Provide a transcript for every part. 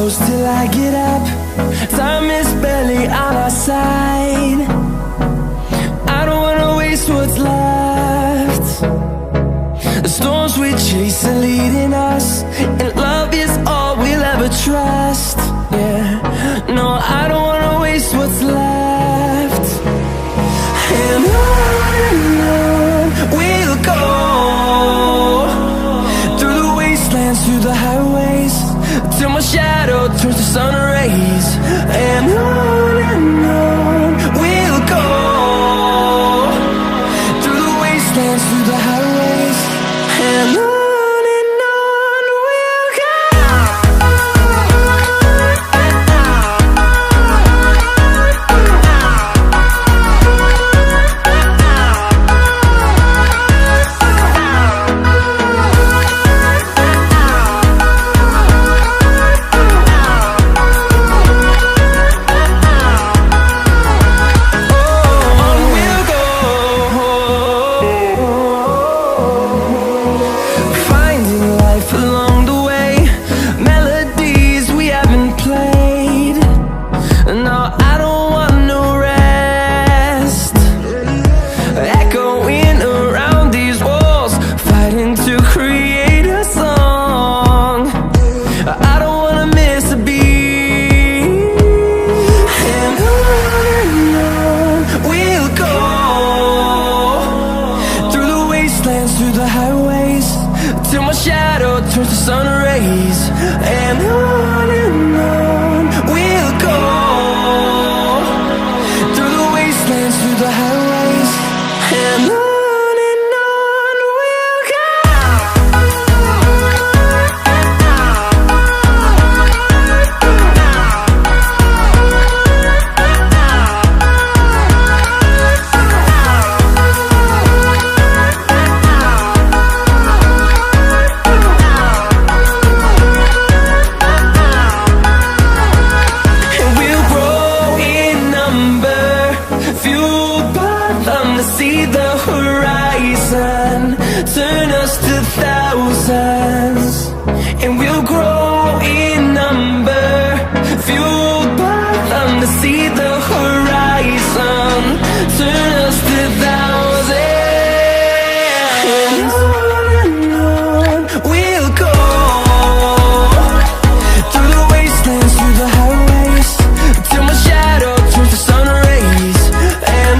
close till I get up. Time is barely on our side. I don't wanna waste what's left. The storms we chase are leading us, and love is all we'll ever trust. Yeah, no, I don't wanna waste what's left. And on we'll go, through the wastelands, through the highways, till my shadow turns to sun rays. And on we'll go, through the wastelands, through the highways, and on we'll go. Through the highways, till my shadow turns to sun rays. And on we'll go, through the wastelands, through the highways, and on we'll go. See the horizon turn us to thousands, and we'll grow in number, fueled by them. To see the horizon turn us to thousands, and on we'll go, through the wastelands, through the highways, till my shadow turns to sun rays. And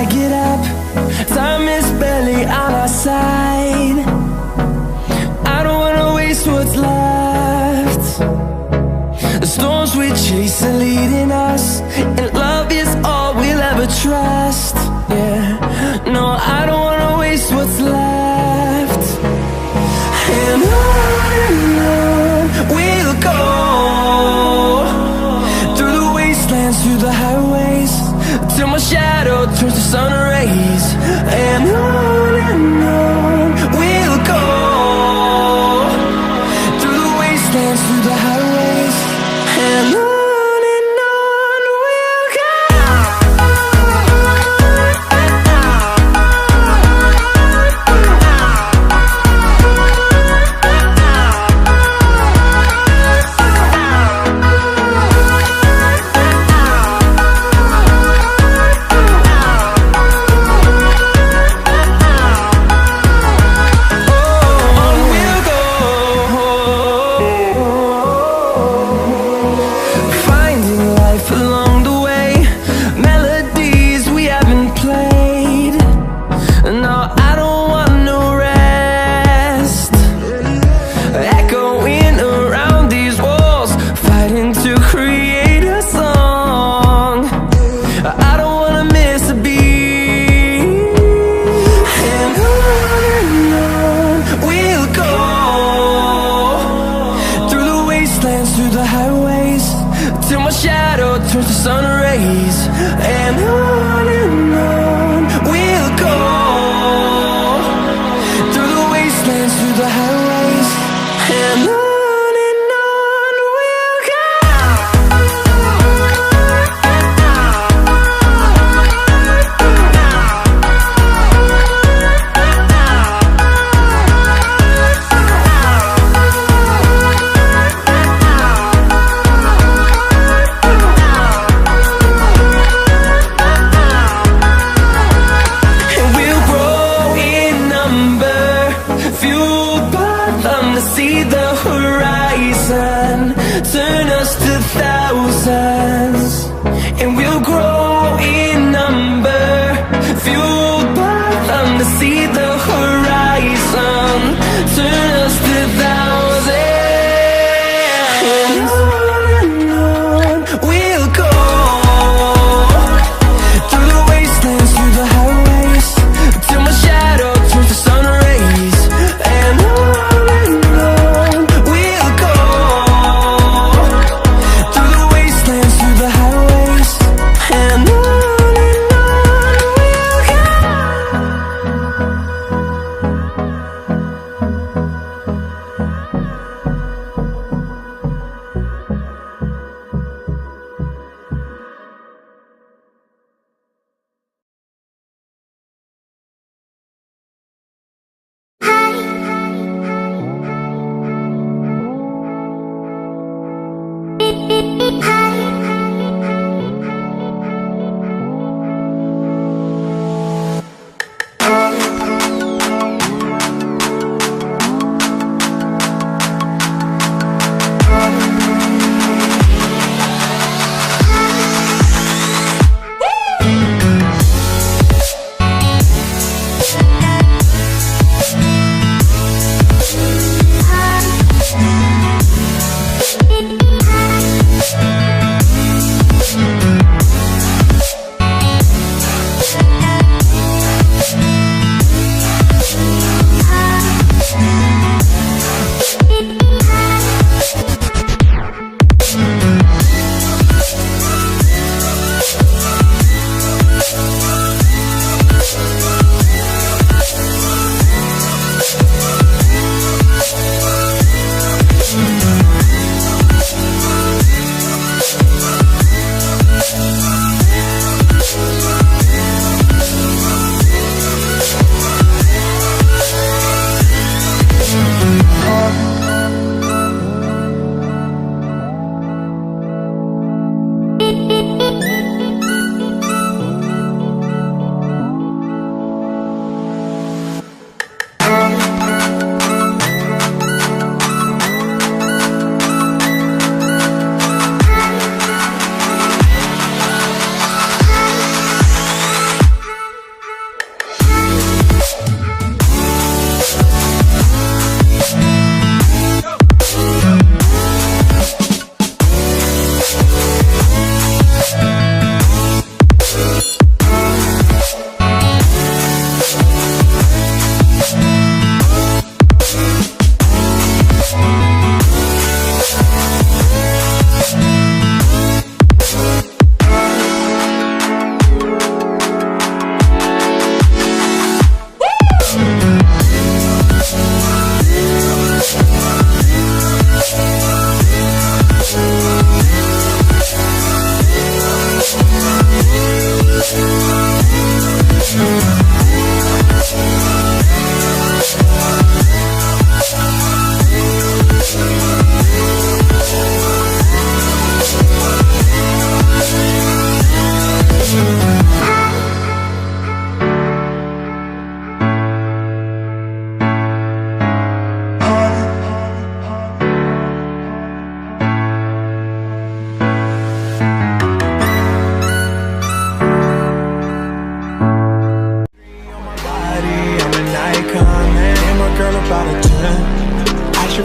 I get up, time is barely on our side. I don't wanna waste what's left. The storms we chase are leading us, and love is all we'll ever trust. Yeah, no, I don't wanna waste what's left. And on we'll go, through the wastelands, through the highways, till my shadow turns to sun rays. And on we'll go, through the wastelands, through the highways, and on we'll go. Through the highways, till my shadow turns to sun rays. And on we'll go, through the wastelands, through the highways, and on we'll go.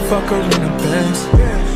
fuck her in a Benz.